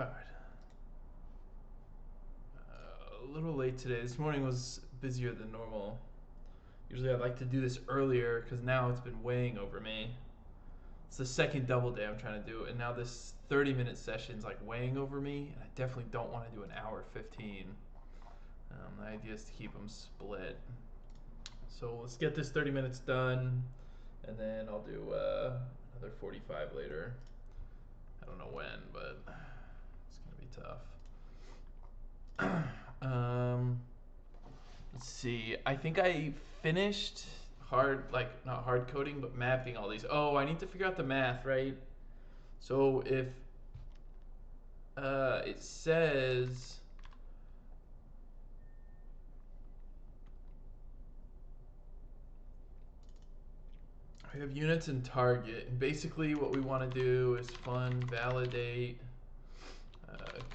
Alright. A little late today. This morning was busier than normal. Usually I like to do this earlier because now it's been weighing over me. It's the second double day I'm trying to do, and now this 30-minute session's like weighing over me, and I definitely don't want to do an hour 15. The idea is to keep them split. So let's get this 30 minutes done, and then I'll do another 45 later. I don't know when, but it's gonna be tough. Let's see. I think I finished not hard coding, but mapping all these. Oh, I need to figure out the math, right? So if it says we have units and target, and basically what we want to do is fun validate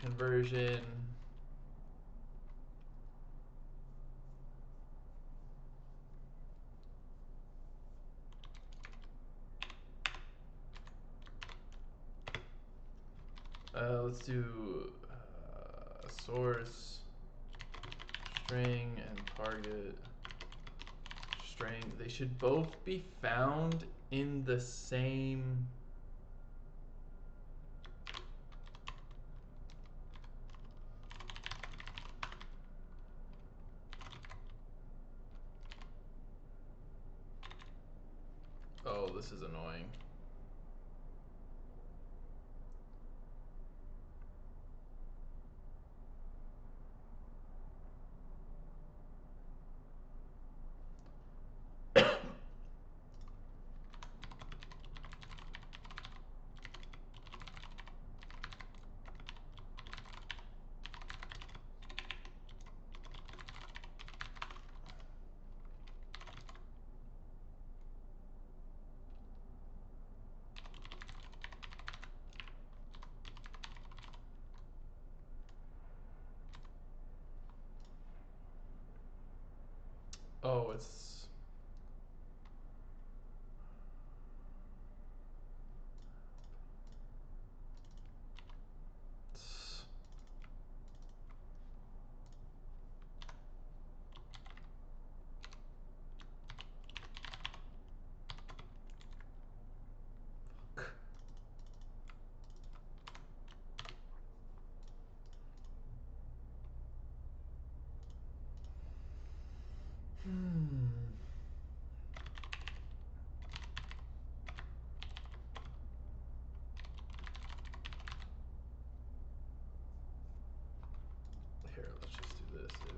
conversion. Let's do source string and target string. They should both be found in the same. Oh, this is annoying. Oh, it's here. Let's just do this. If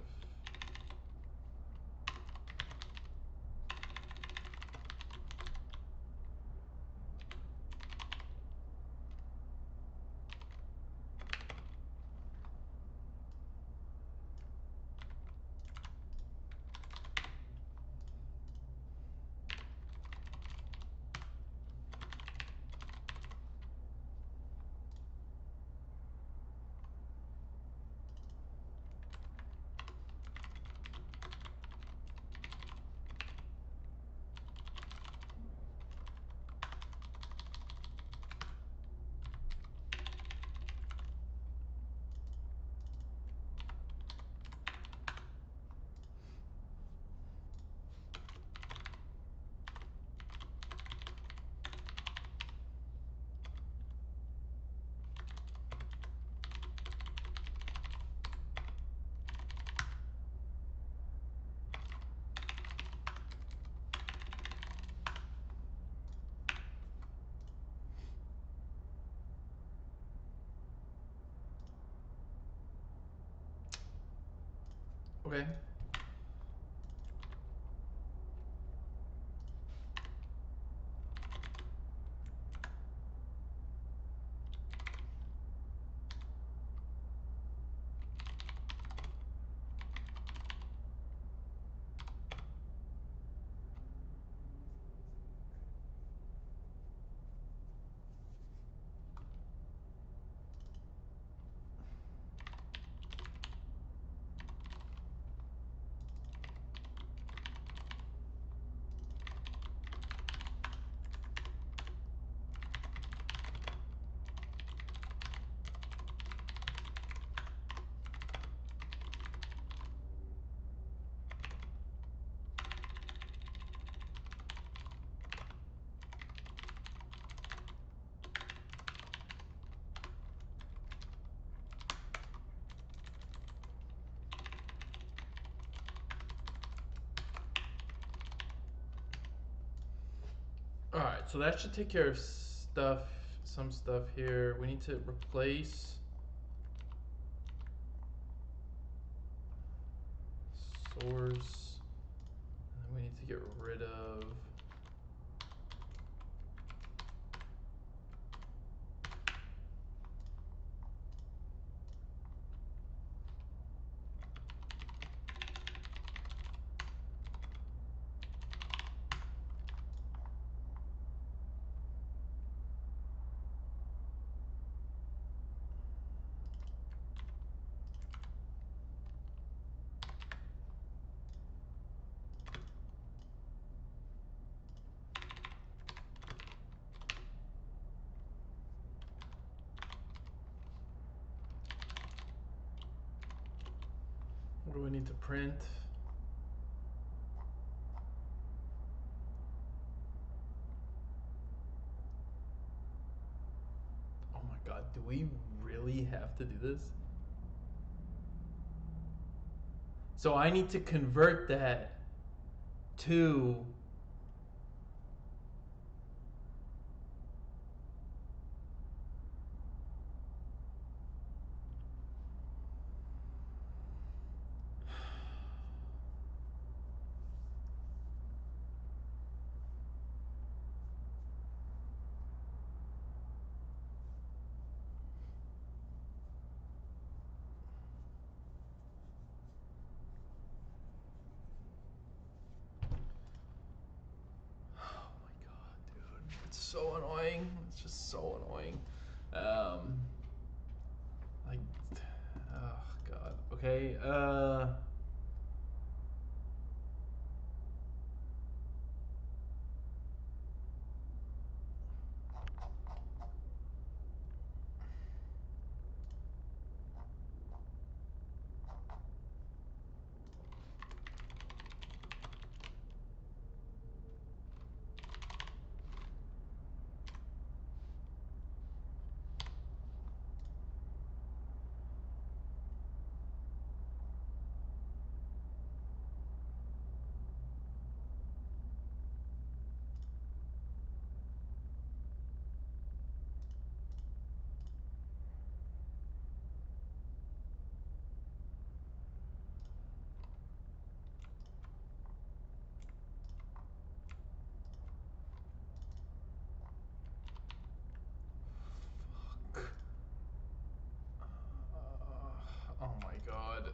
okay. All right, so that should take care of some stuff here. We need to replace source, and then we need to get rid of what do we need to print? Oh my god, do we really have to do this? So I need to convert that to oh my god, dude. It's so annoying. It's just so annoying. Like oh god. Okay. Oh my god.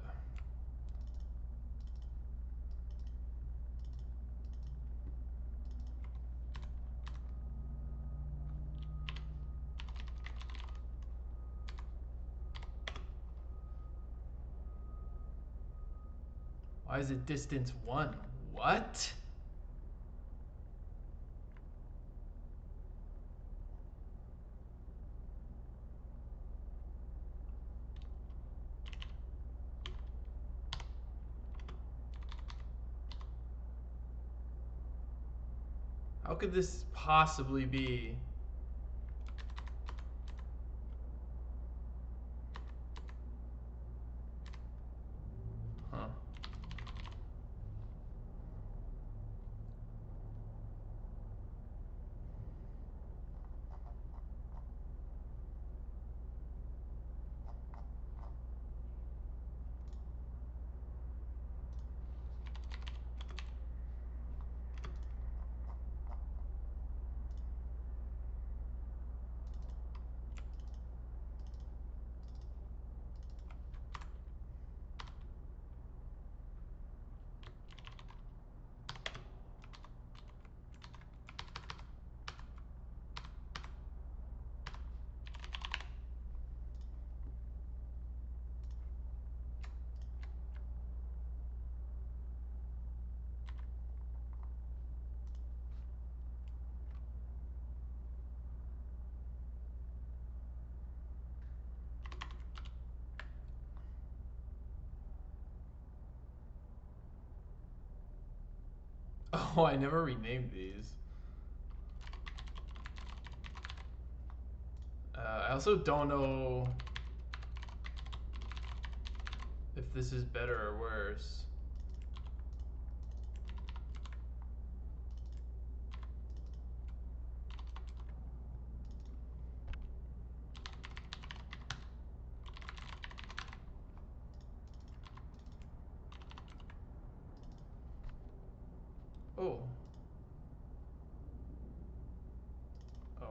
Why is it distance 1? What? How could this possibly be? Huh. Oh, I never renamed these. I also don't know if this is better or worse. Oh. Oh.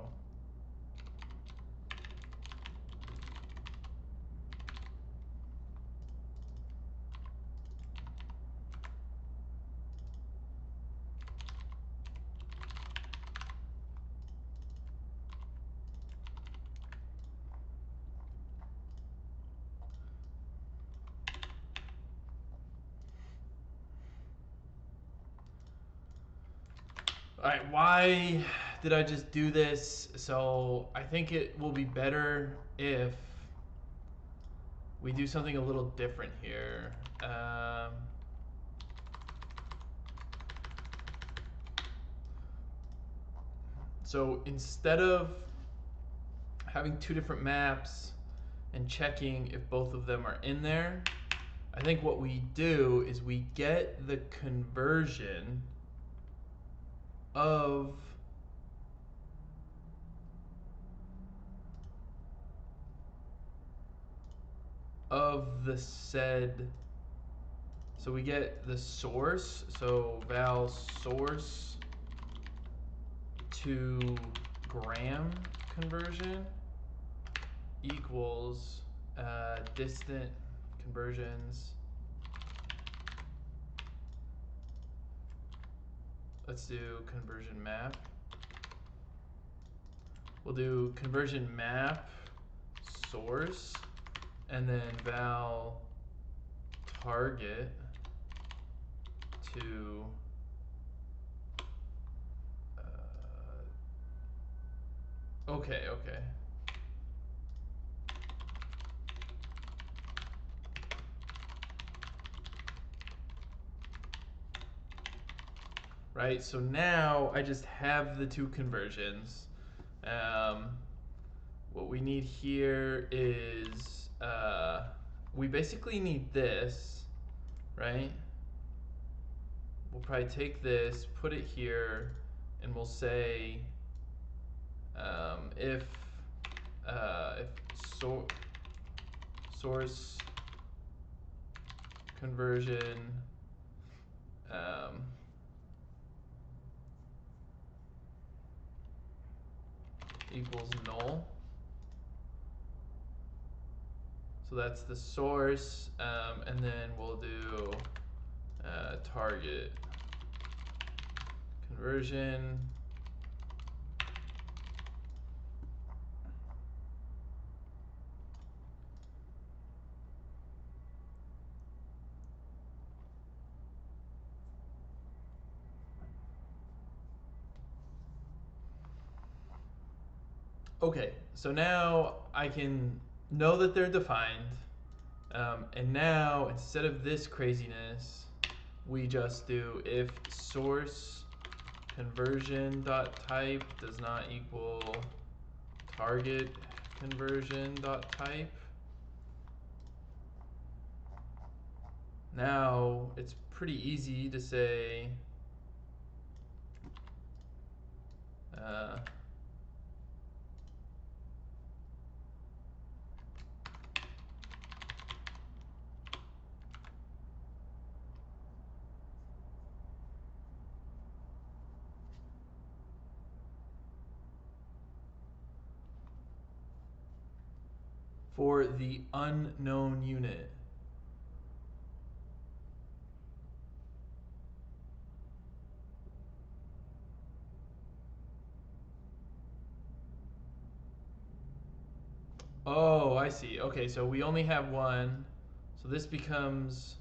All right, why did I just do this? So I think it will be better if we do something a little different here. So instead of having two different maps and checking if both of them are in there, I think what we do is we get the conversion of the said. So we get the source, so val source to gram conversion equals distant conversions. Let's do conversion map. We'll do conversion map source and then val target to okay. Right, so now I just have the two conversions. What we need here is we basically need this, right? We'll probably take this, put it here, and we'll say if source conversion equals null. So that's the source, and then we'll do target conversion. Okay, so now I can know that they're defined. And now, instead of this craziness, we just do if source conversion dot type does not equal target conversion dot type. Now it's pretty easy to say for the unknown unit. Oh, I see. Okay, so we only have one. So this becomes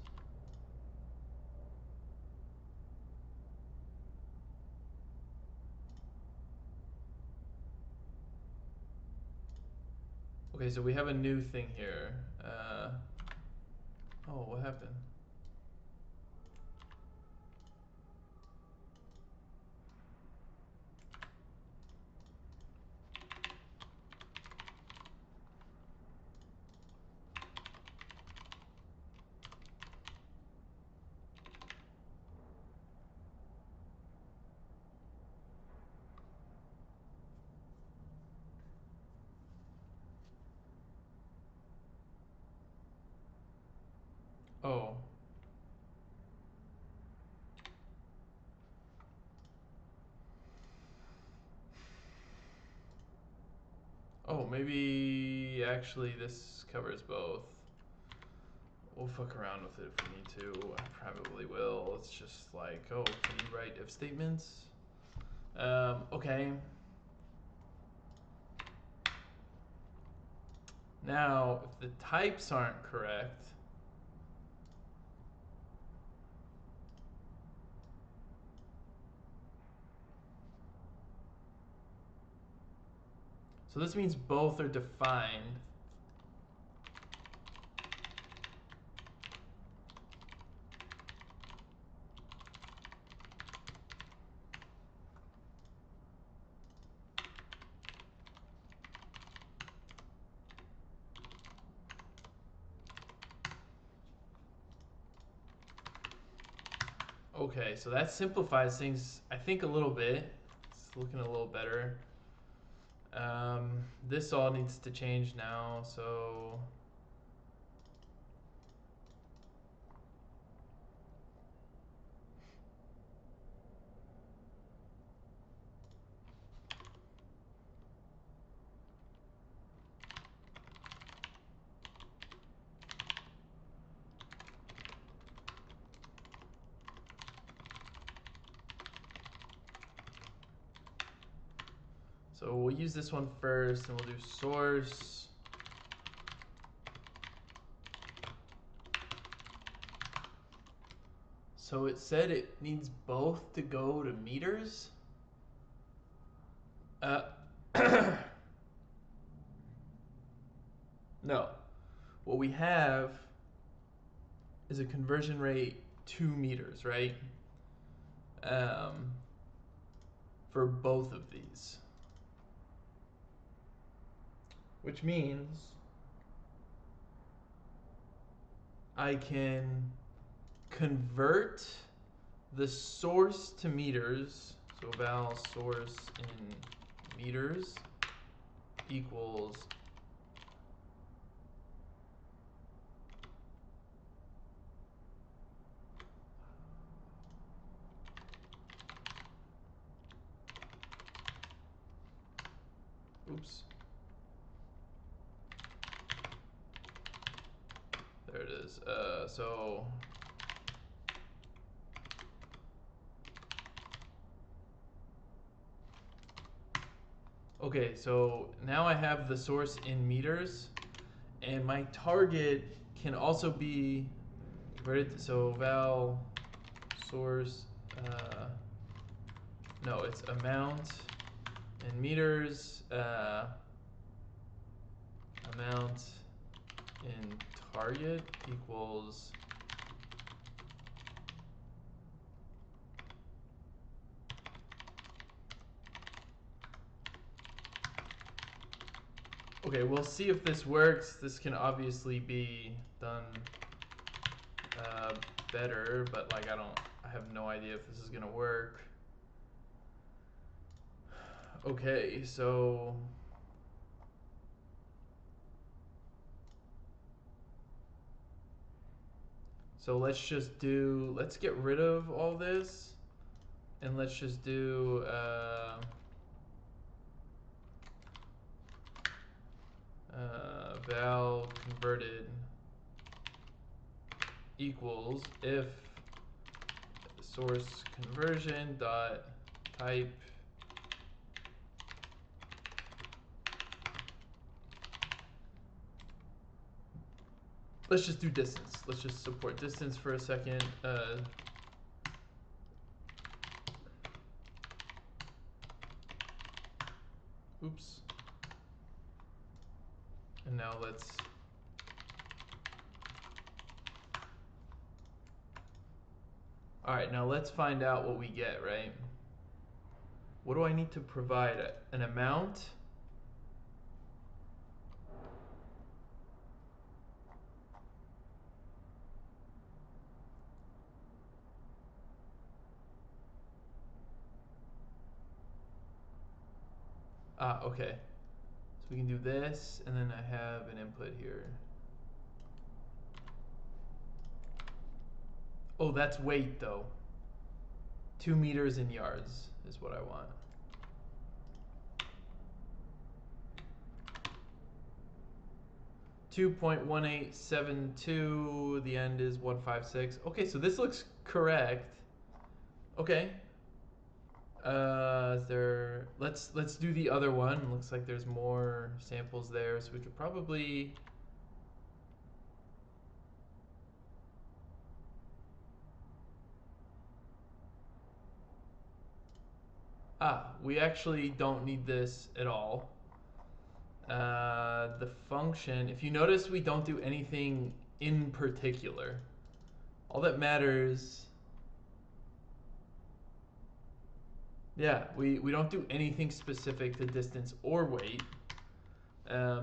okay, so we have a new thing here. Oh, what happened? Oh. Oh, maybe actually this covers both. We'll fuck around with it if we need to. I probably will. It's just like, oh, can you write if statements? Okay. Now, if the types aren't correct, so this means both are defined. Okay, so that simplifies things, I think, a little bit. It's looking a little better. This all needs to change now, so we'll use this one first, and we'll do source. So it said it needs both to go to meters. No. What we have is a conversion rate 2 meters, right? For both of these. Which means I can convert the source to meters. So val source in meters equals oops. There it is. So okay, so now I have the source in meters, and my target can also be converted. So val source, no, it's amount in meters, amount in target equals okay, we'll see if this works. This can obviously be done better, but like I have no idea if this is gonna work. Okay, so let's get rid of all this, and let's just do val converted equals if source conversion dot type let's just do distance. Let's just support distance for a second. Oops. And now let's all right, now let's find out what we get, right? What do I need to provide? An amount? Okay. So we can do this, and then I have an input here. Oh, that's weight, though. 2 meters in yards is what I want. 2.1872, the end is 156. Okay, so this looks correct. Okay. Let's do the other one. Looks like there's more samples there, so we could probably we actually don't need this at all. The function, if you notice, we don't do anything in particular. All that matters, yeah, we don't do anything specific to distance or weight.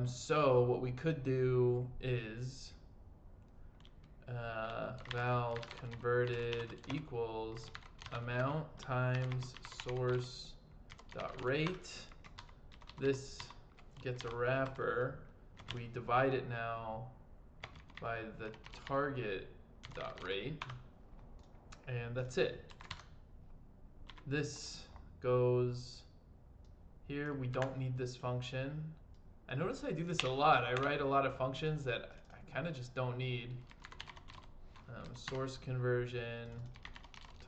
So what we could do is val converted equals amount times source dot rate. This gets a wrapper. We divide it now by the target dot rate, and that's it. This goes here. We don't need this function. I notice I do this a lot. I write a lot of functions that I kind of just don't need. Source conversion,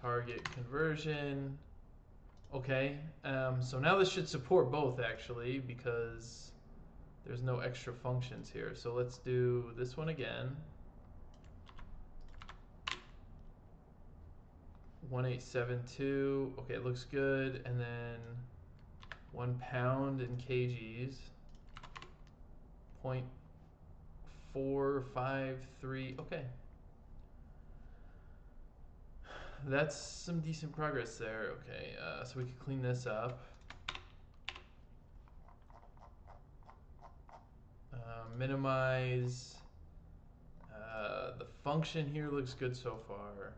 target conversion. Okay, so now this should support both actually, because there's no extra functions here. So let's do this one again. 1872. Okay, it looks good. And then 1 pound in kgs. 0.453. Okay. That's some decent progress there. Okay, so we can clean this up. Minimize. The function here looks good so far.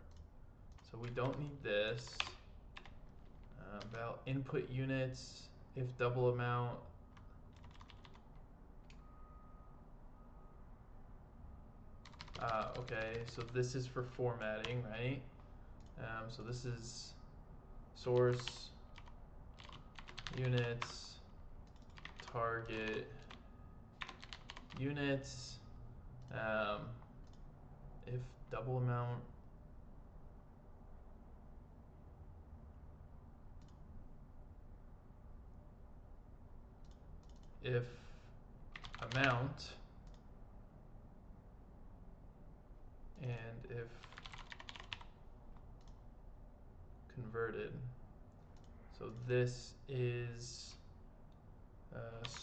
So we don't need this. About input units, if double amount. Okay, so this is for formatting, right? So this is source units, target units, if double amount. If amount, and if converted. So this is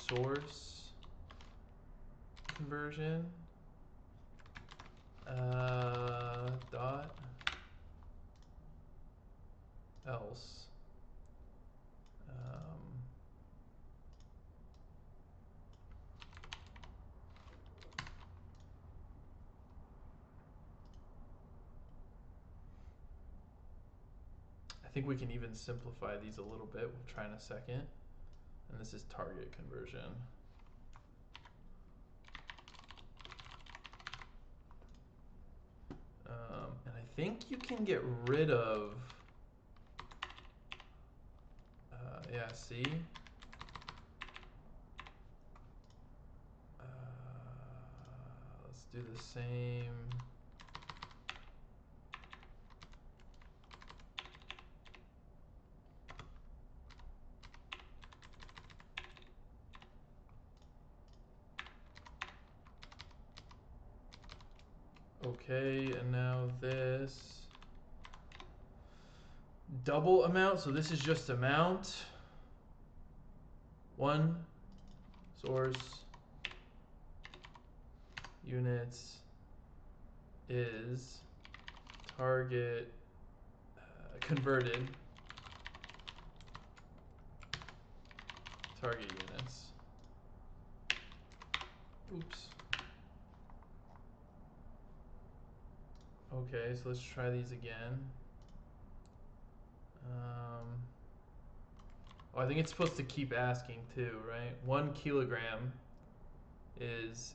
source conversion dot else. I think we can even simplify these a little bit. We'll try in a second. And this is target conversion. And I think you can get rid of, yeah, see? Let's do the same. Okay, and now this double amount. So this is just amount. One source units is target converted target units. Oops. Okay, so let's try these again. Oh, I think it's supposed to keep asking too, right? 1 kilogram is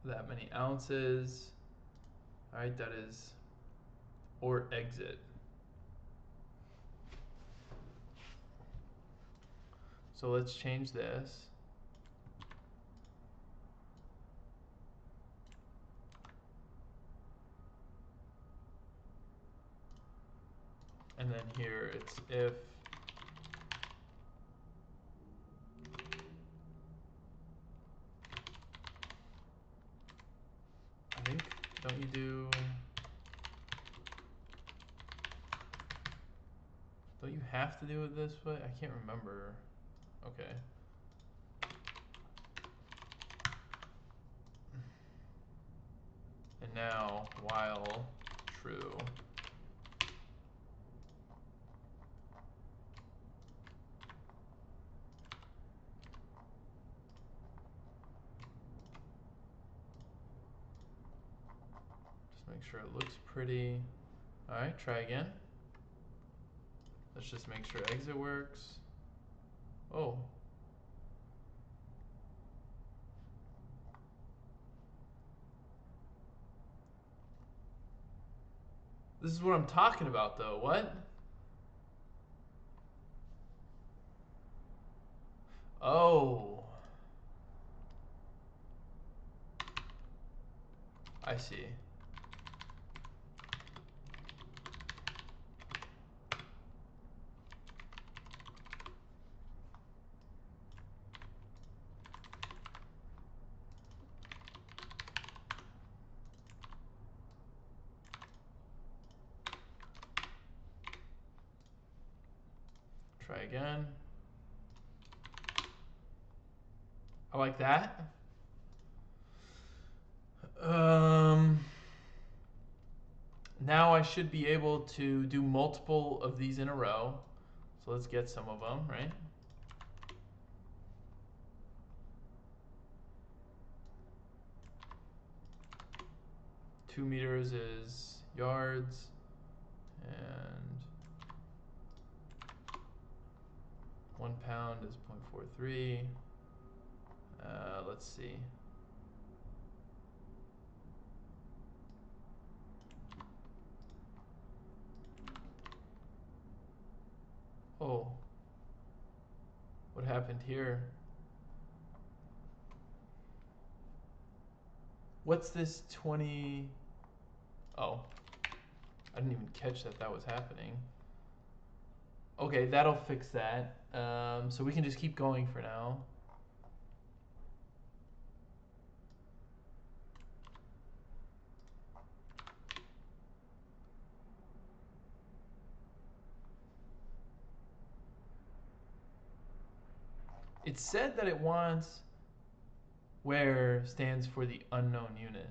that many ounces. All right, that is, or exit. So let's change this. then here it's if I think, don't you have to do it this way? I can't remember. Okay. And now while true. Just make sure it looks pretty. All right, try again. Let's just make sure exit works. Oh. This is what I'm talking about though. What? Oh. I see. Try again. I like that. Now I should be able to do multiple of these in a row. So let's get some of them, right? Two meters is yards, and 1 pound is 0.43. Let's see. Oh, what happened here? What's this 20? Oh, I didn't even catch that that was happening. Okay, that'll fix that. So we can just keep going for now. It said that it wants where stands for the unknown unit.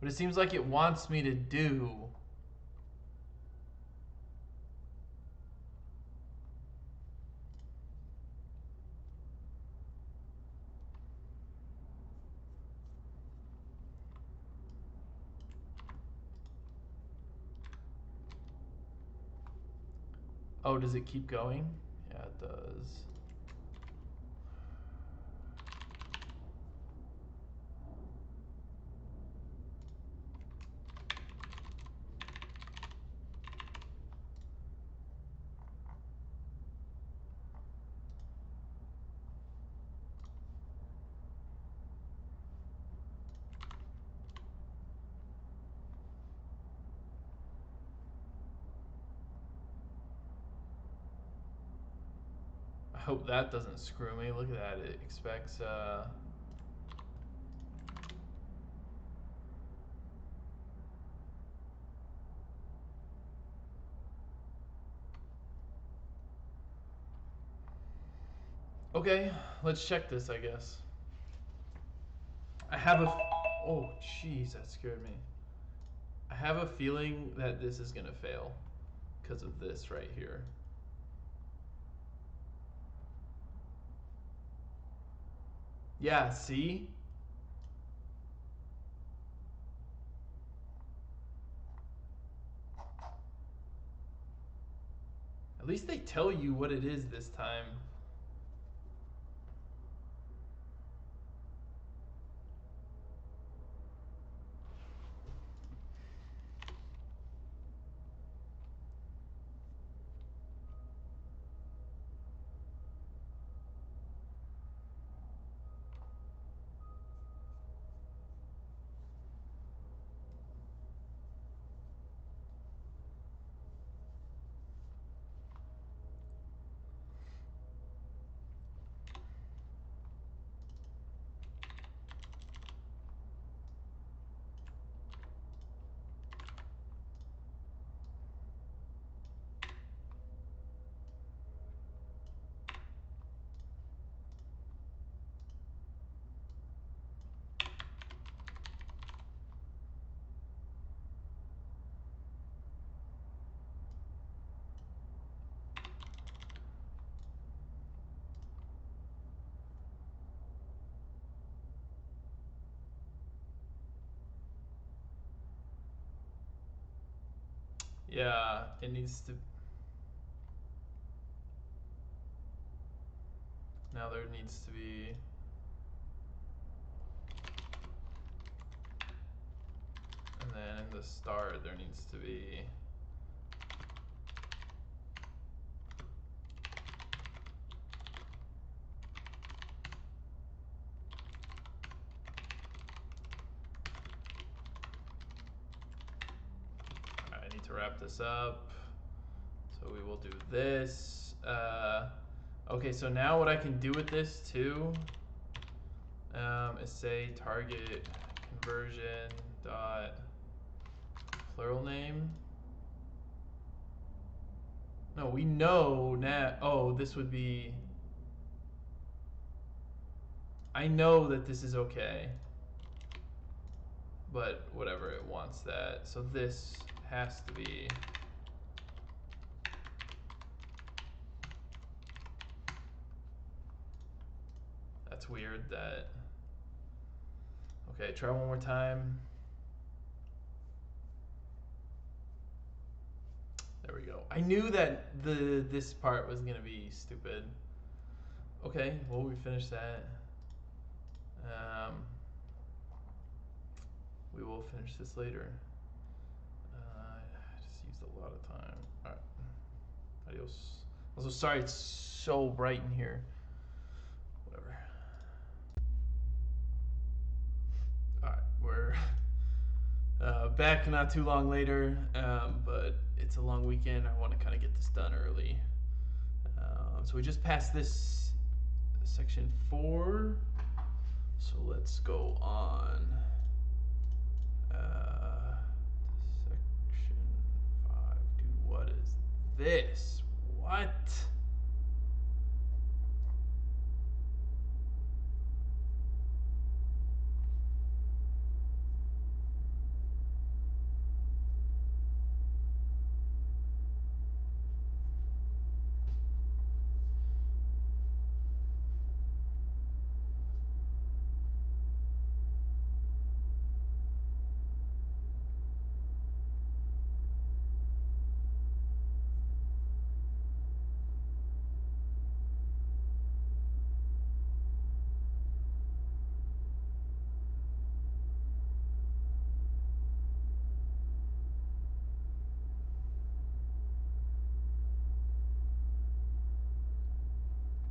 But it seems like it wants me to do. Oh, does it keep going? Yeah, it does. I hope that doesn't screw me. Look at that. It expects okay, let's check this, I guess. I have a oh, jeez, that scared me. I have a feeling that this is going to fail because of this right here. Yeah, see? At least they tell you what it is this time. Yeah, it needs to. Now there needs to be. And then in the start, there needs to be. I need to wrap this up. So we will do this. Okay, so now what I can do with this too is say target conversion dot plural name. No, we know now. Oh, this would be. I know that this is okay, but whatever, it wants that. So this has to be. That's weird that. Okay, try one more time. There we go. I knew that this part was gonna be stupid. Okay, well we finished that. We will finish this later. I just used a lot of time. All right. Adios. Also, sorry it's so bright in here. Whatever. All right, we're back not too long later, but it's a long weekend. I want to kind of get this done early. So we just passed this section 4. So let's go on to section 5. Dude, what is this? What?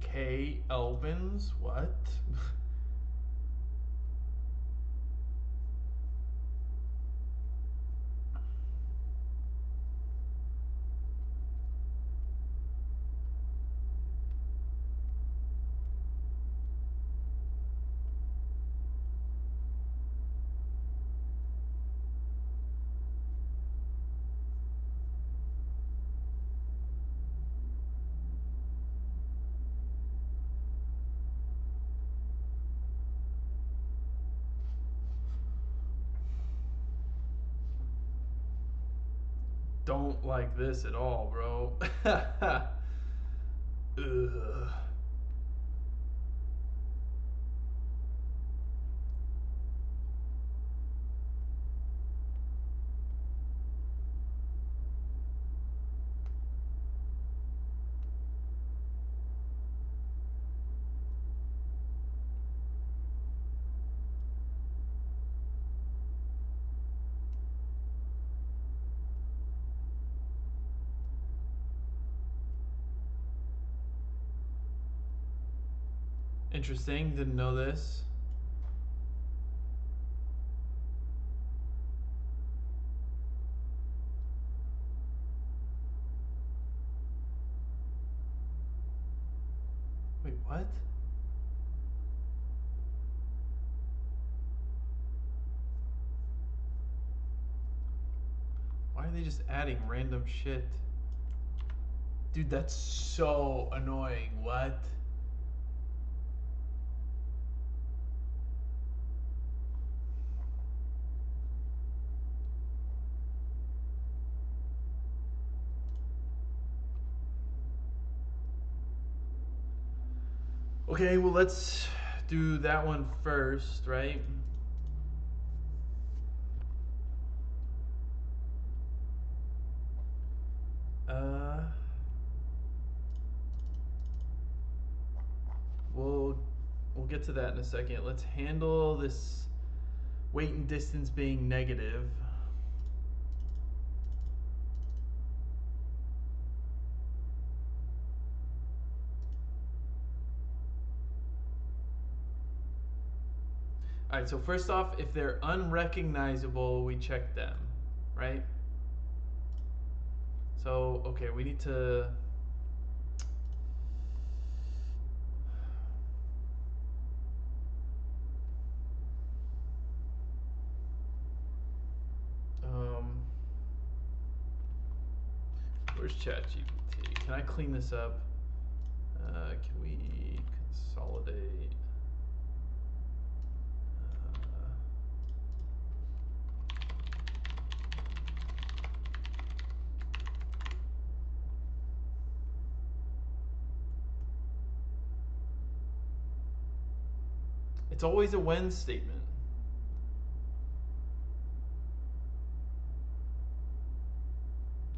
K. Elvins? What? Don't like this at all, bro. Ugh. Interesting. Didn't know this. Wait, what? Why are they just adding random shit? Dude, that's so annoying. What? Okay, well, let's do that one first, right? get to that in a second. Let's handle this weight and distance being negative. All right, so first off, if they're unrecognizable, we check them, right? So, okay, we need to where's ChatGPT? Can I clean this up? Can we consolidate? It's always a when statement.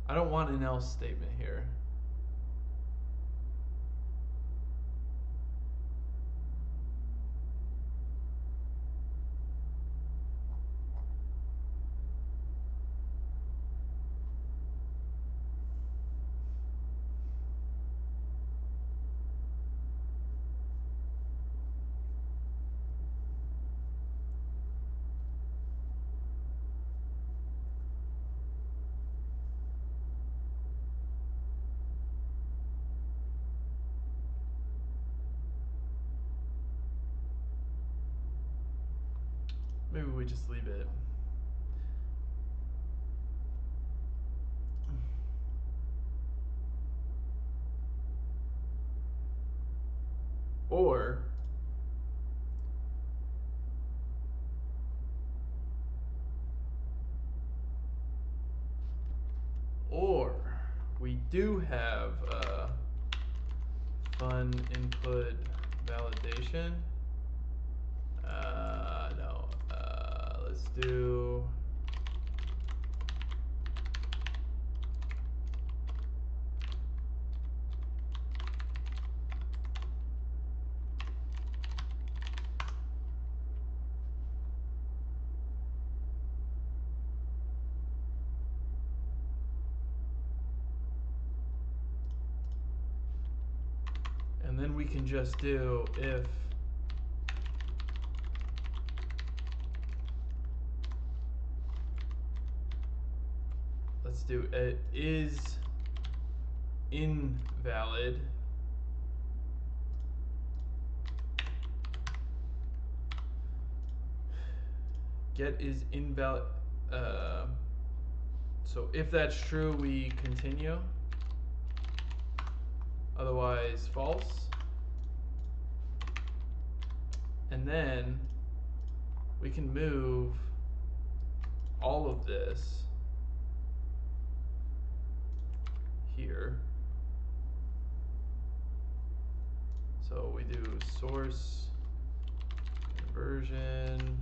I don't want an else statement here. Maybe we just leave it. Or we do have fun input validation. No. Let's do. And then we can just do if let's do it is invalid. Get is invalid. So if that's true, we continue. Otherwise, false. And then we can move all of this here. So we do source conversion.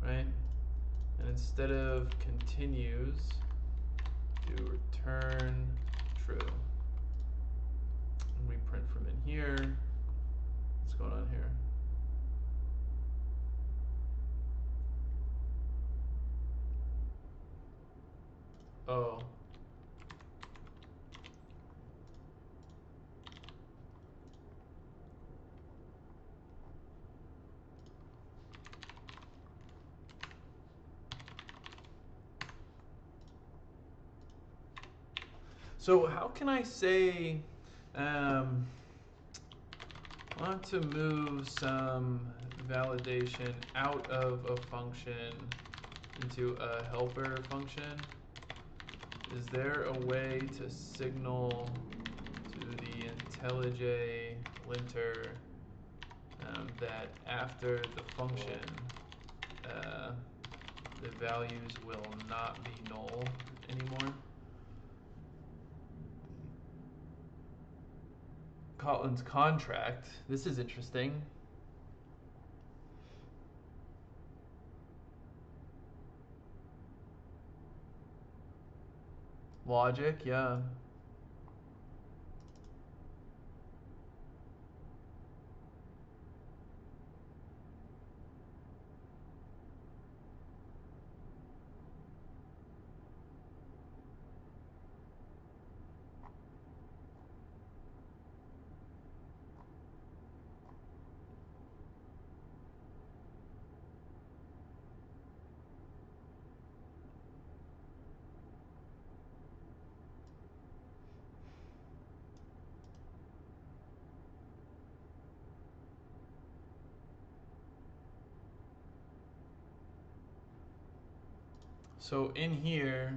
Right? And instead of continues, do return true. And we print from in here. What's going on here? Oh. So how can I say, want to move some validation out of a function into a helper function? Is there a way to signal to the IntelliJ linter that after the function, the values will not be null anymore? Kotlin's contract. This is interesting. Logic, yeah. So in here,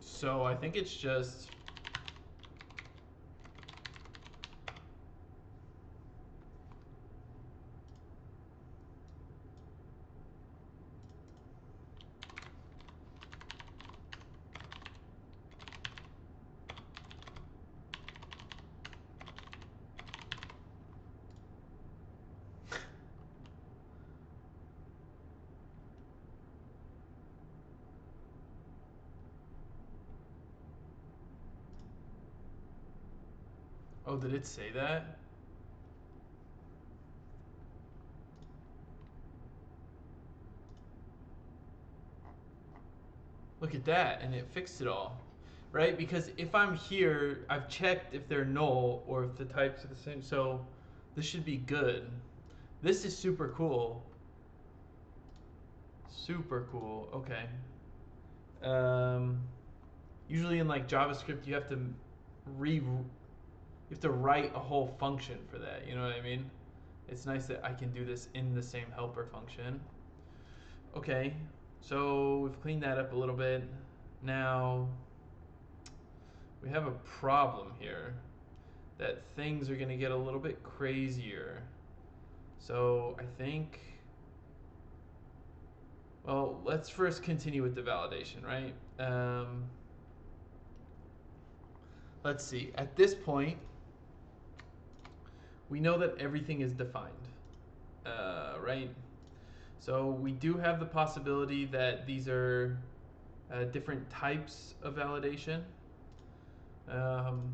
so I think it's just, oh, did it say that? Look at that, and it fixed it all, right? Because if I'm here, I've checked if they're null or if the types are the same, so this should be good. This is super cool. Super cool, okay. Usually in like JavaScript, you have to write a whole function for that, you know what I mean? It's nice that I can do this in the same helper function. Okay, so we've cleaned that up a little bit. Now, we have a problem here that things are gonna get a little bit crazier. So I think, well, let's first continue with the validation, right? Let's see, at this point, we know that everything is defined, right? So we do have the possibility that these are different types of validation. And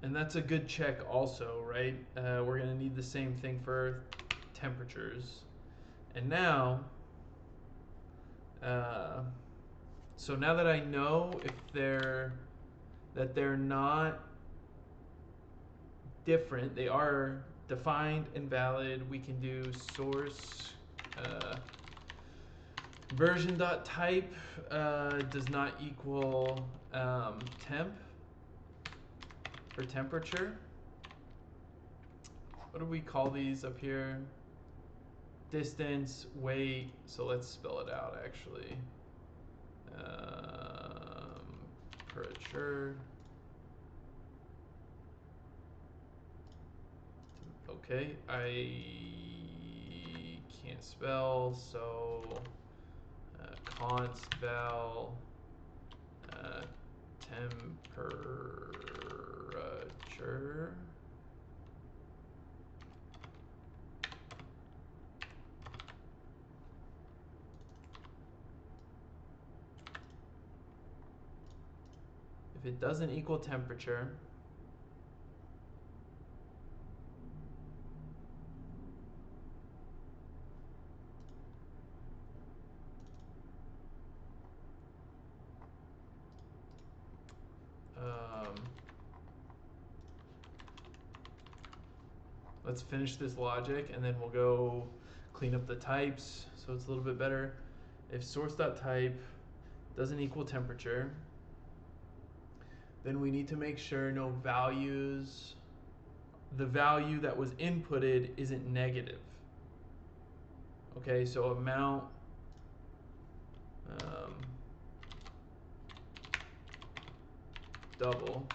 that's a good check also, right? We're gonna need the same thing for temperatures. And now, so now that I know if they're not different, they are defined and valid, we can do source version.type does not equal temp for temperature. What do we call these up here? Distance, weight, so let's spell it out actually. Temperature. Okay, I can't spell, so const val temperature. If it doesn't equal temperature, let's finish this logic and then we'll go clean up the types so it's a little bit better. If source.type doesn't equal temperature, then we need to make sure no values, the value that was inputted isn't negative. Okay, so amount double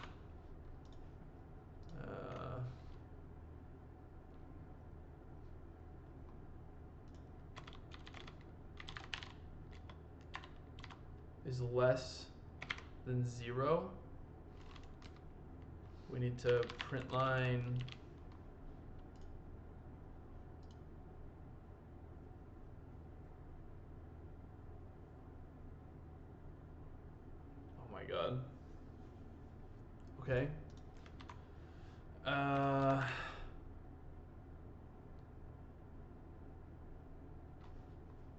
is less than 0. We need to print line oh my god. Okay.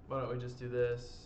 Why don't we just do this?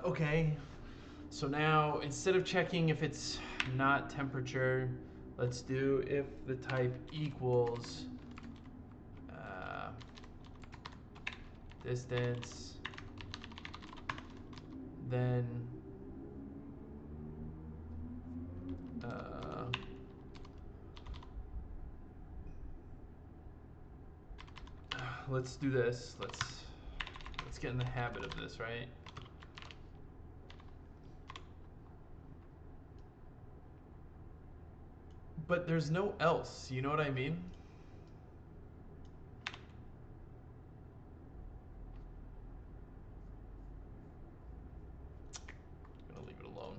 Okay, so now instead of checking if it's not temperature, let's do if the type equals distance, then let's do this. Let's get in the habit of this, right? But there's no else, you know what I mean? I'm gonna leave it alone.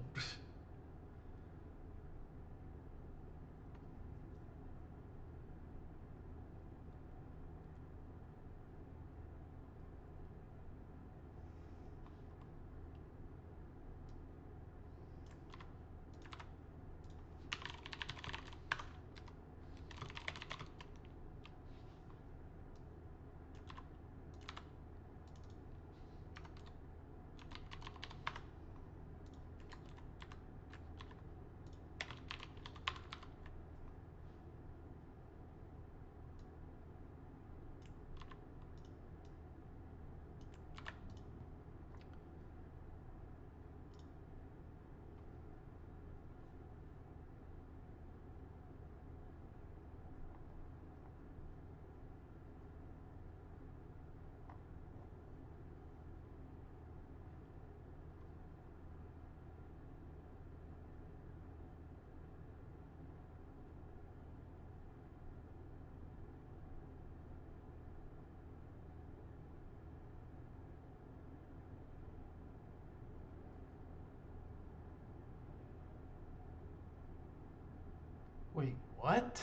Wait, what?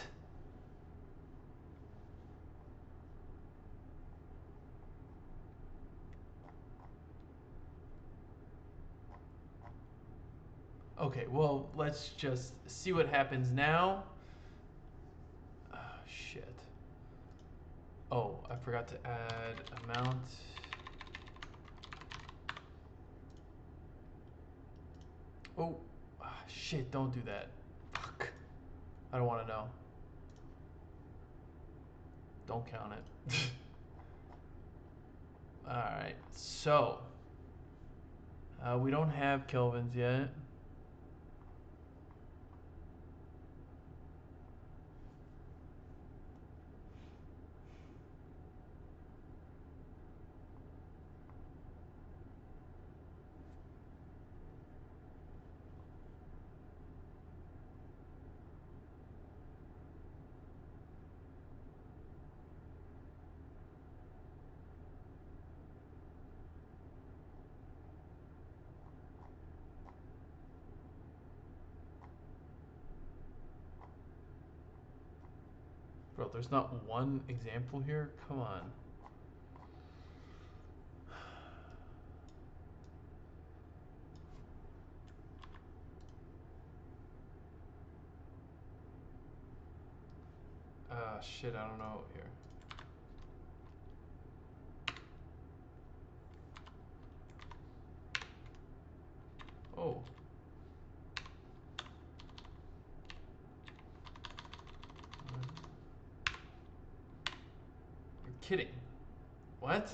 Okay, well, let's just see what happens now. Oh, shit. Oh, I forgot to add amount. Oh, shit, don't do that. Fuck. I don't want to know. Don't count it. Alright, so. We don't have kelvins yet. Bro, there's not one example here? Come on. Shit, I don't know here. Oh. You're kidding. What?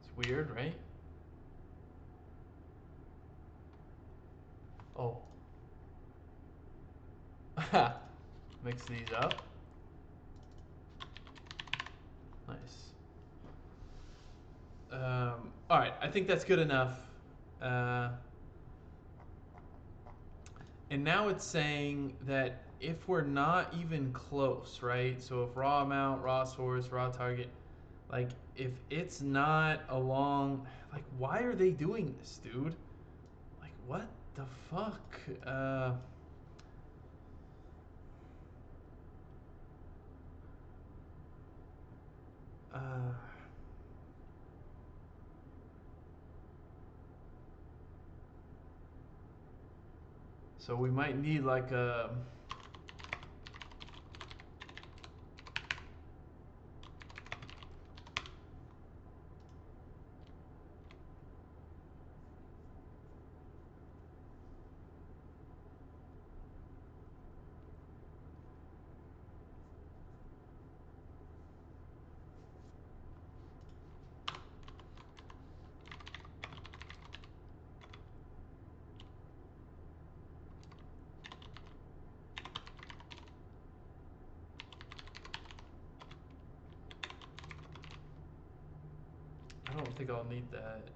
It's weird, right? Oh. Mix these up. Nice. All right, I think that's good enough. And now it's saying that if we're not even close, right? So if raw amount, raw source, raw target, like if it's not along, like why are they doing this, dude? Like what the fuck? Uh, so we might need like a. I don't think I'll need that.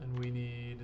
And we need.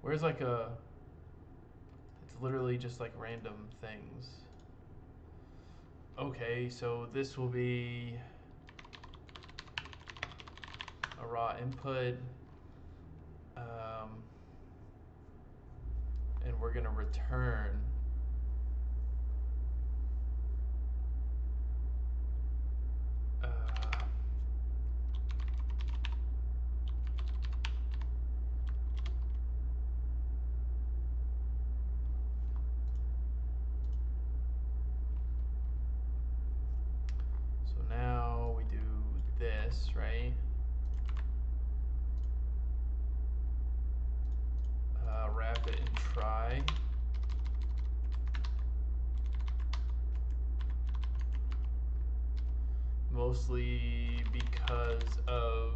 Where's like a. It's literally just like random things. Okay, so this will be a raw input. And we're going to return so now we do this, right? Wrap it and try. Mostly because of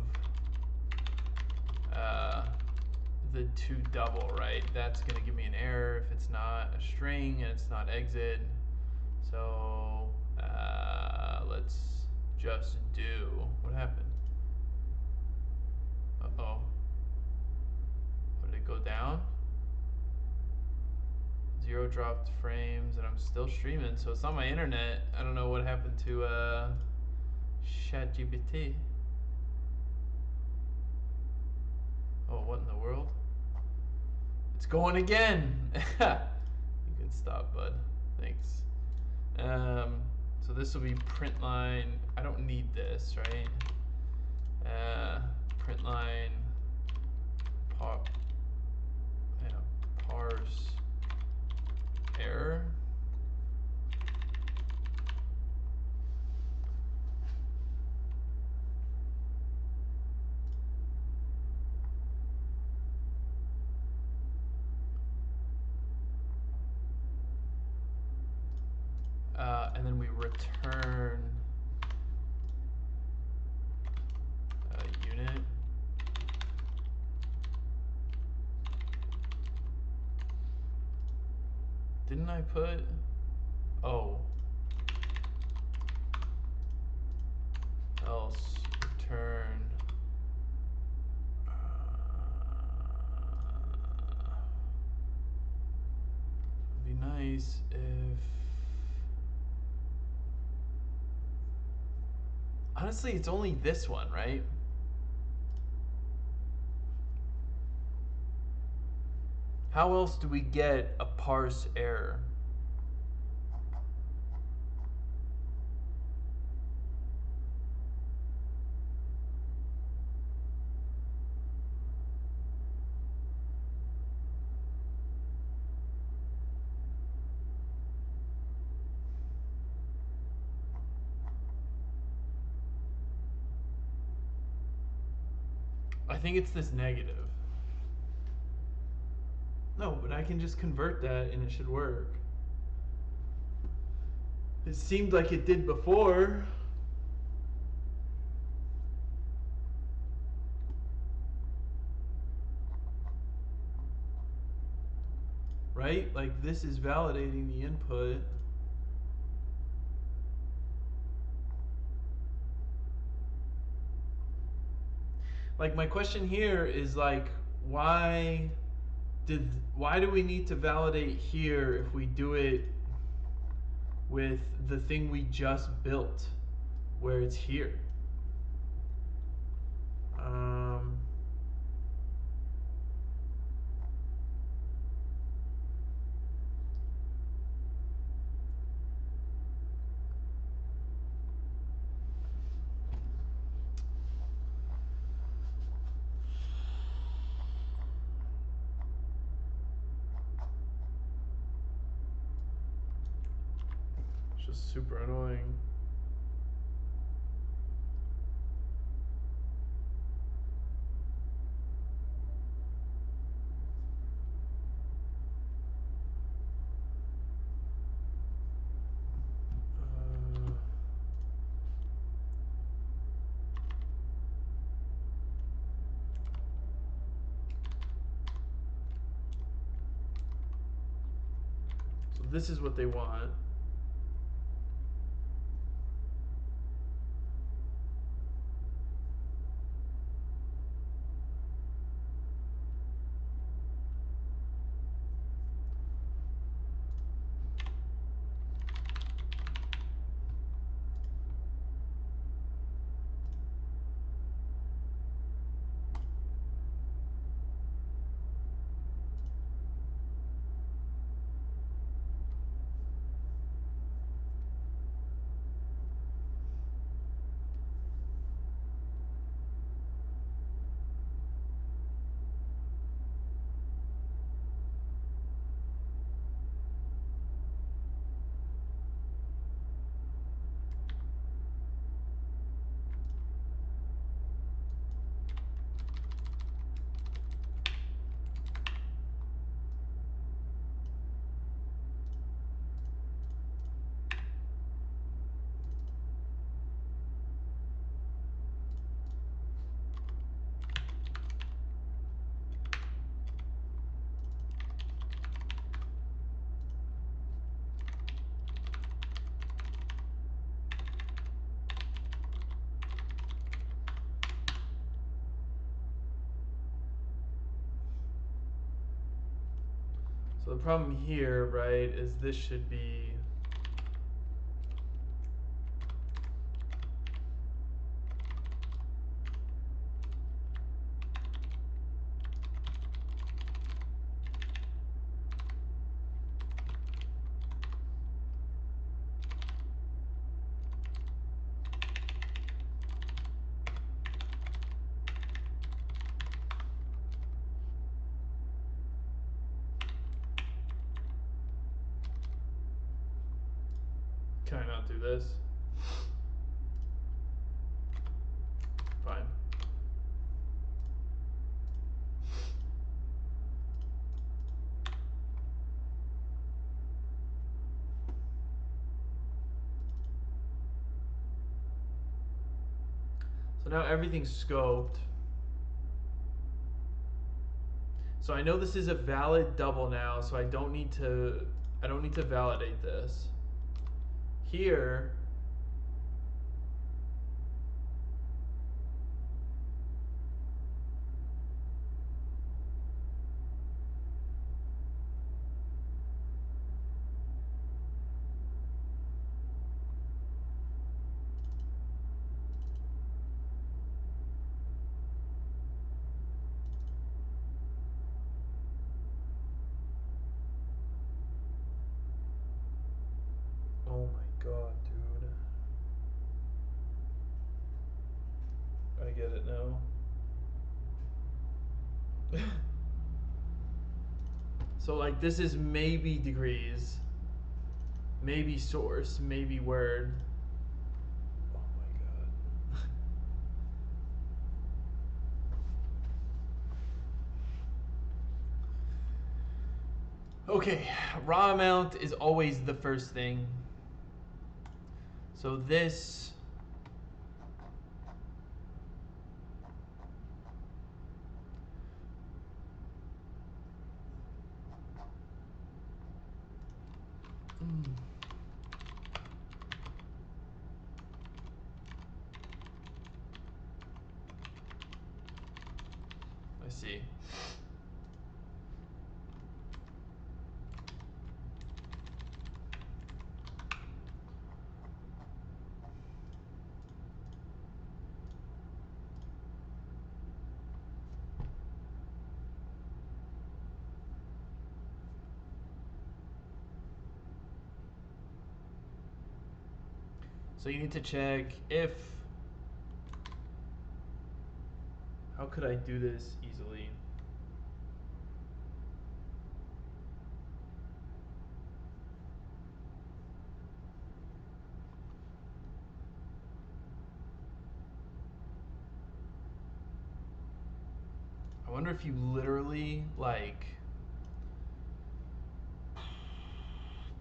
the to double, right? That's going to give me an error if it's not a string and it's not exit. So let's just do, what happened? Uh-oh. What, did it go down? 0 dropped frames and I'm still streaming, so it's not my internet. I don't know what happened to ChatGPT. Oh, what in the world? It's going again. You can stop, bud. Thanks. So this will be print line. I don't need this, right? Print line parse error. And then we return a unit. I put? Oh. Else return. It'd be nice if. Honestly, it's only this one, right? How else do we get a parse error? I think it's this negative. No, but I can just convert that and it should work. It seemed like it did before. Right? Like this is validating the input. Like my question here is like why do we need to validate here if we do it with the thing we just built where it's here? It's just super annoying. So this is what they want. So the problem here, right, is this should be can I not do this? Fine. So now everything's scoped. So I know this is a valid double now, so I don't need to I don't need to validate this. Here, oh my god, dude. I get it now. So like this is maybe degrees, maybe source, maybe word. Oh my god. Okay, raw amount is always the first thing. So this I see. So you need to check if, how could I do this easily? I wonder if you literally like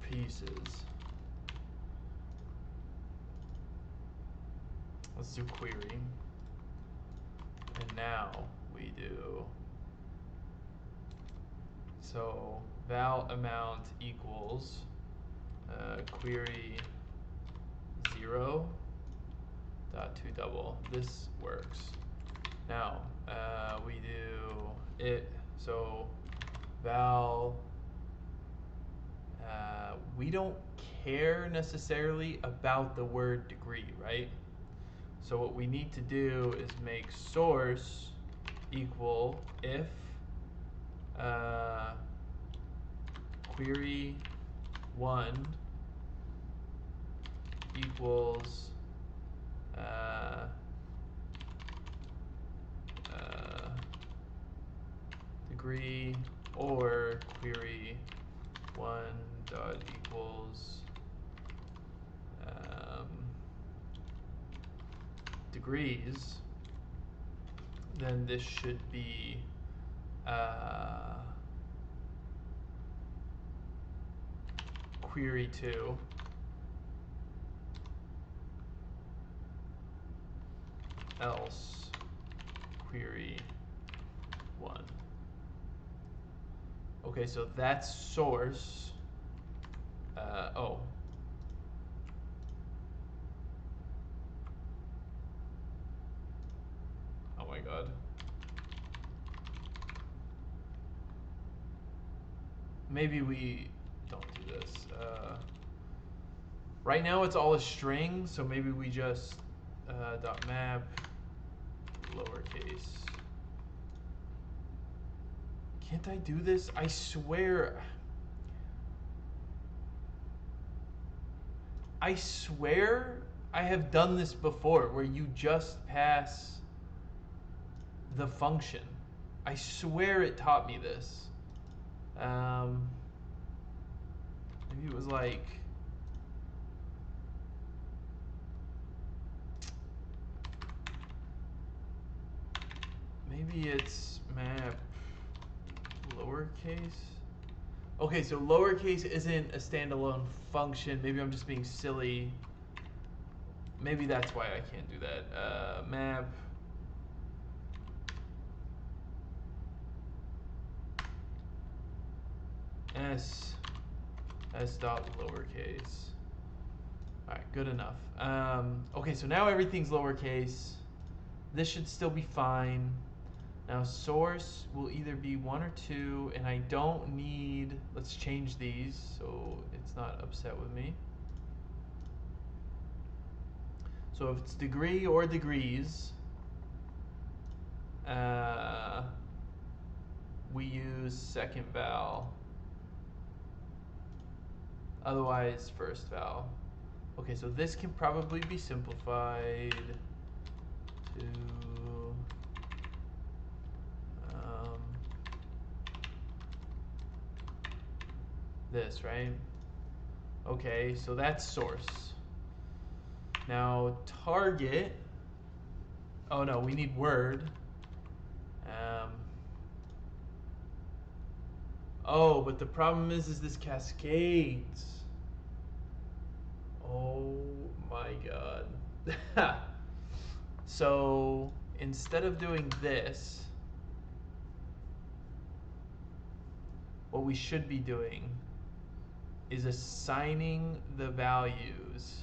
pieces. Let's do query. And now we do, so val amount equals query 0 dot to double. This works. Now we do it, so val, we don't care necessarily about the word degree, right? So what we need to do is make source equal if query 1 equals degree, or query 1 dot equals degrees, then this should be query 2 else query 1. Okay, so that's source. Oh. Oh my god. Maybe we don't do this. Right now it's all a string, so maybe we just dot map lowercase. Can't I do this? I swear. I swear I have done this before where you just pass the function. I swear it taught me this. Maybe it was like, maybe it's map lowercase. Okay, so lowercase isn't a standalone function. Maybe I'm just being silly. Maybe that's why I can't do that. Map s S dot lowercase. All right, good enough. Okay, so now everything's lowercase. This should still be fine. Now source will either be 1 or 2, and I don't need, let's change these so it's not upset with me. So if it's degree or degrees, we use second val. Otherwise, first val. Okay, so this can probably be simplified to this, right? Okay, so that's source. Now target, oh no, we need word. Oh, but the problem is this cascades. Oh my god. So instead of doing this, what we should be doing is assigning the values.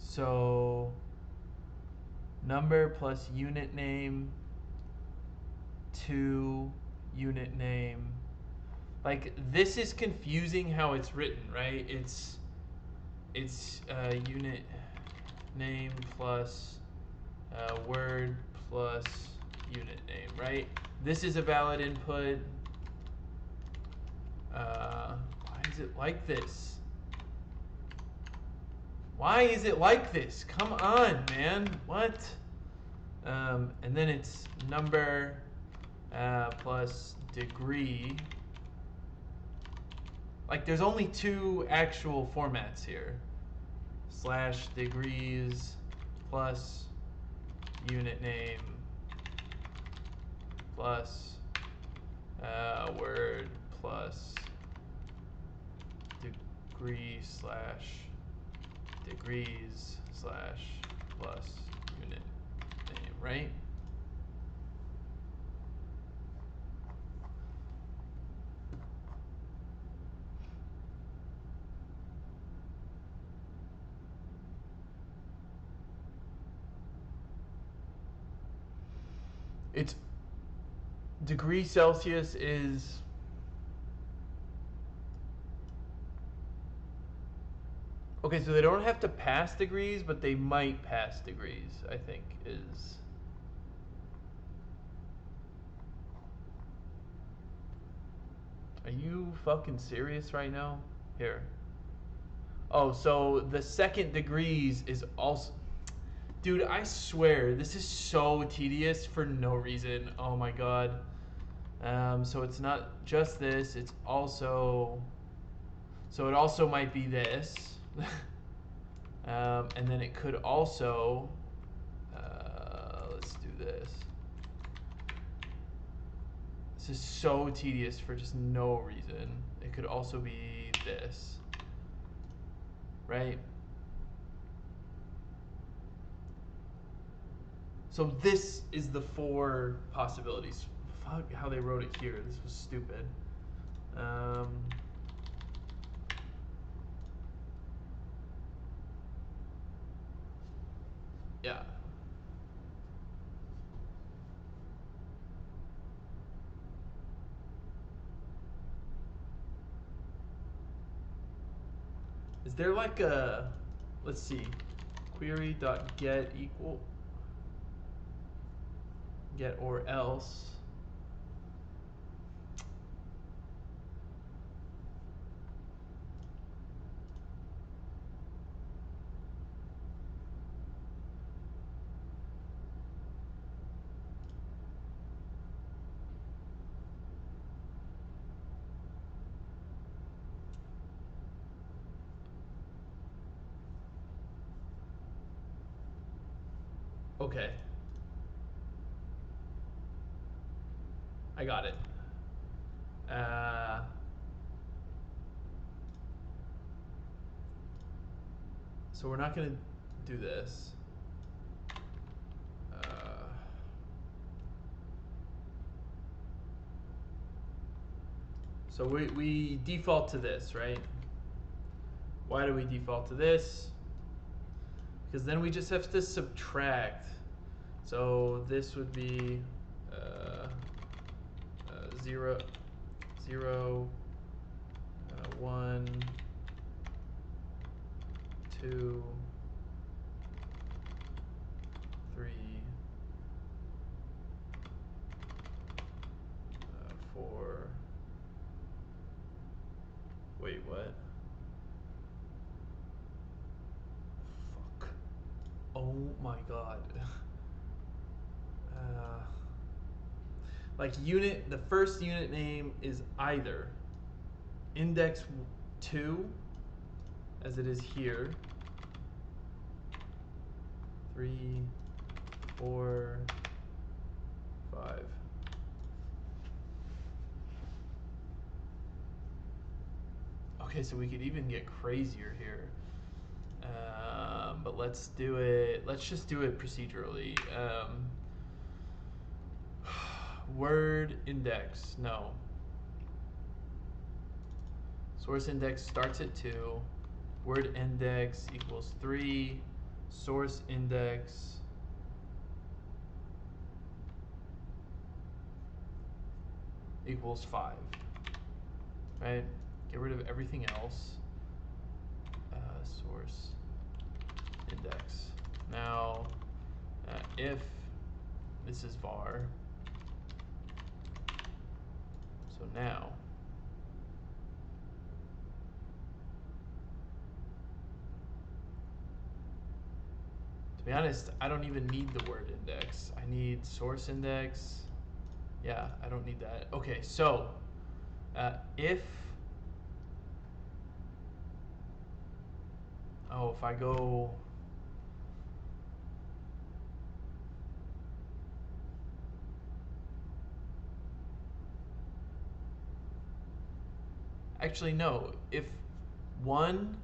So number plus unit name to unit name. Like this is confusing how it's written, right? It's unit name plus word plus unit name, right? This is a valid input. Why is it like this? Why is it like this? Come on, man. What? And then it's number plus degree. Like there's only two actual formats here. Slash degrees plus unit name plus word plus degree slash degrees slash plus unit name, right? It's degree Celsius is okay, so they don't have to pass degrees, but they might pass degrees, I think is. Are you fucking serious right now? Here. Oh, so the second degrees is also. Dude, I swear, this is so tedious for no reason. Oh my god. So it's not just this, it's also. So it also might be this. And then it could also. Let's do this. This is so tedious for just no reason. It could also be this. Right? So this is the four possibilities. Fuck how they wrote it here. This was stupid. Yeah. Is there like a, let's see, query.get equal, get or else. Okay. I got it. So we're not gonna do this. So we default to this, right? Why do we default to this? Because then we just have to subtract. So this would be 0, 1, 2, 3, 4. Wait, what? Fuck. Oh my god. Like the first unit name is either index 2, as it is here, 3, 4, 5. Okay, so we could even get crazier here. But let's do it. Let's just do it procedurally. Word index, no. Source index starts at 2. Word index equals 3. Source index equals 5. Right? Get rid of everything else. Source index. Now, if this is var, so now, to be honest, I don't even need the word index. I need source index. Yeah, I don't need that. Okay, so if I go, actually no, if 1,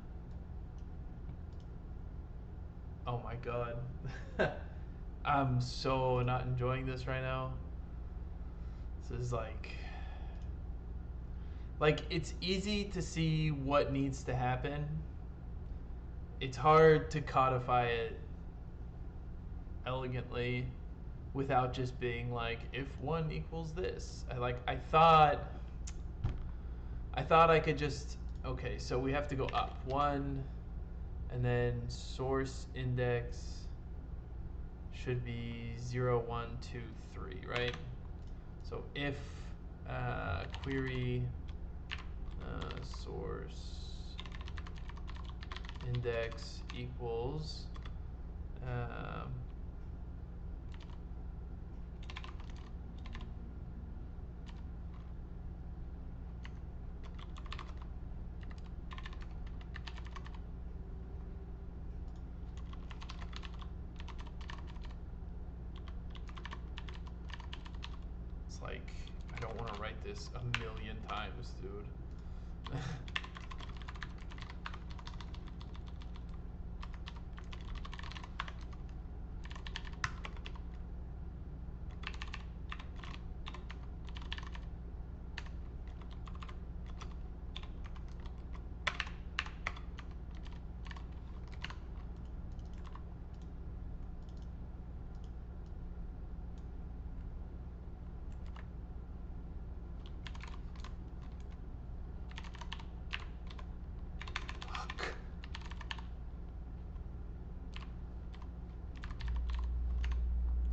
oh my god, I'm so not enjoying this right now. This is like it's easy to see what needs to happen. It's hard to codify it elegantly without just being like, if 1 equals this. I thought I could just, okay, so we have to go up 1, and then source index should be 0, 1, 2, 3, right? So if query source index equals it's like, I don't want to write this a million times, dude.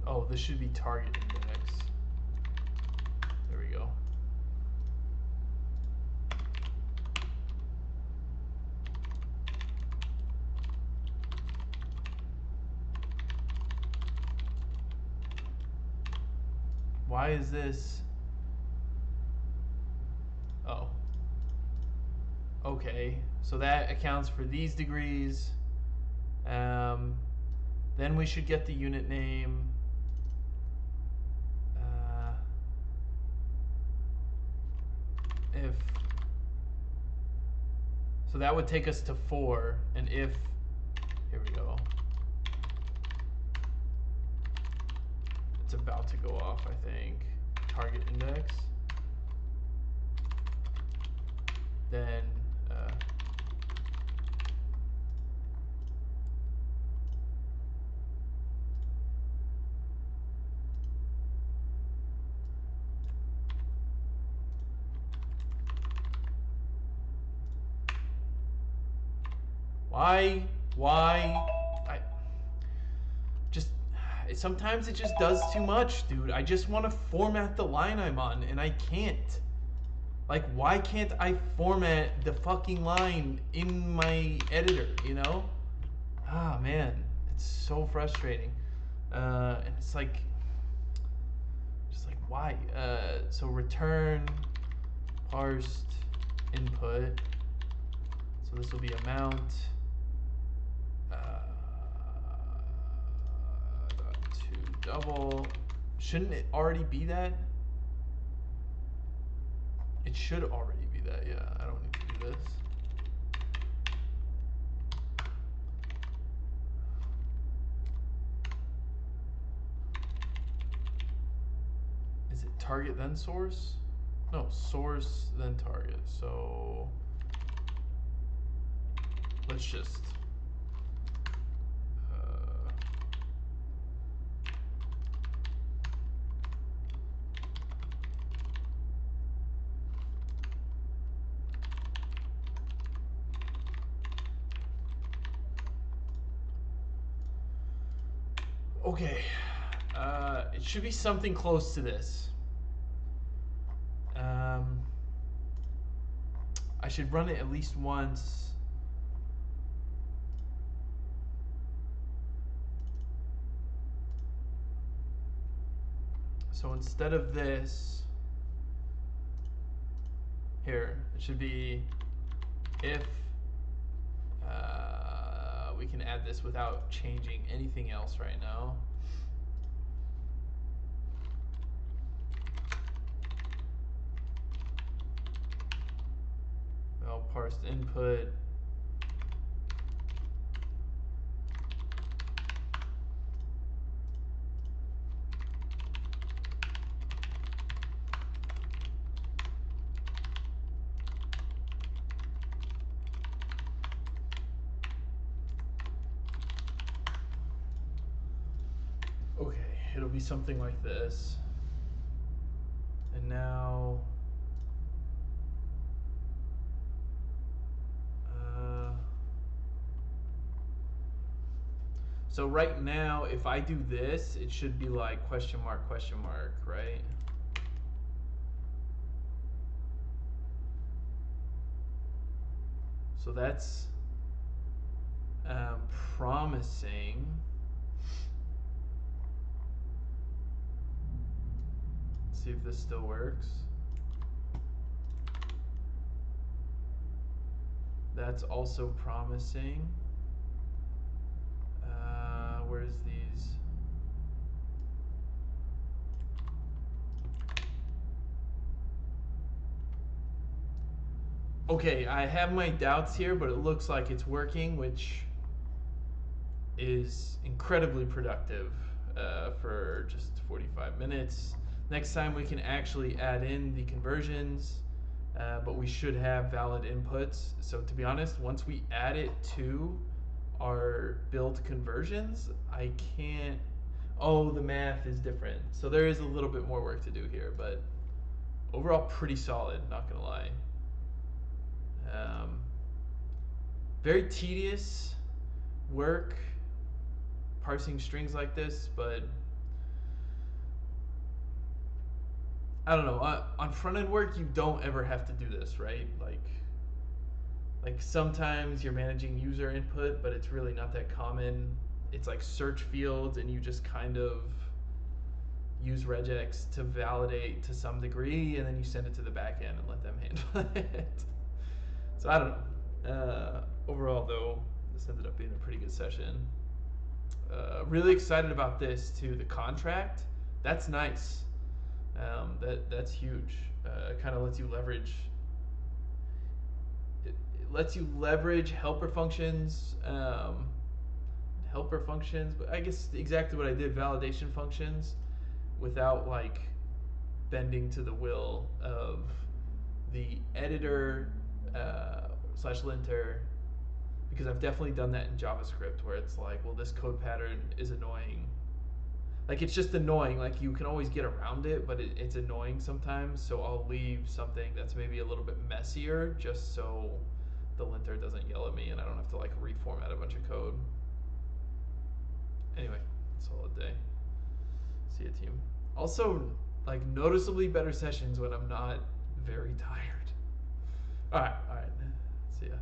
Oh, this should be target index. There we go. Why is this? Oh. Okay, so that accounts for these degrees. Then we should get the unit name. if, so that would take us to 4, and if, here we go. It's about to go off, I think. Target index. Then, why, I just, sometimes it just does too much, dude. I just want to format the line I'm on, and I can't. Like, why can't I format the fucking line in my editor, you know? Ah, man, it's so frustrating. And it's like, just like, why? So return parsed input. So this will be amount. To double. Shouldn't it already be that? It should already be that, yeah. I don't need to do this. Is it target then source? No, source then target. So let's just okay. It should be something close to this. I should run it at least once. So instead of this, here, it should be if we can add this without changing anything else right now. Well, parsed input. Okay, it'll be something like this. And now, so right now, if I do this, it should be like question mark, right? So that's promising. See if this still works. That's also promising. Where's these? Okay, I have my doubts here, but it looks like it's working, which is incredibly productive for just 45 minutes. Next time we can actually add in the conversions, but we should have valid inputs. So to be honest, once we add it to our build conversions, I can't, oh, the math is different. So there is a little bit more work to do here, but overall pretty solid, not gonna lie. Very tedious work parsing strings like this, but I don't know. On front end work, you don't ever have to do this, right? Like sometimes you're managing user input, but it's really not that common. It's like search fields, and you just kind of use regex to validate to some degree, and then you send it to the back end and let them handle it. So I don't know. Overall, though, this ended up being a pretty good session. Really excited about this too. The contract, that's nice. That's huge. It kind of lets you leverage lets you leverage helper functions, but I guess exactly what I did, validation functions, without like bending to the will of the editor slash linter, because I've definitely done that in JavaScript where it's like, well, this code pattern is annoying. Like, it's just annoying. Like, you can always get around it, but it's annoying sometimes. So I'll leave something that's maybe a little bit messier just so the linter doesn't yell at me and I don't have to like reformat a bunch of code. Anyway, solid day. See ya, team. Also, like, noticeably better sessions when I'm not very tired. All right. See ya.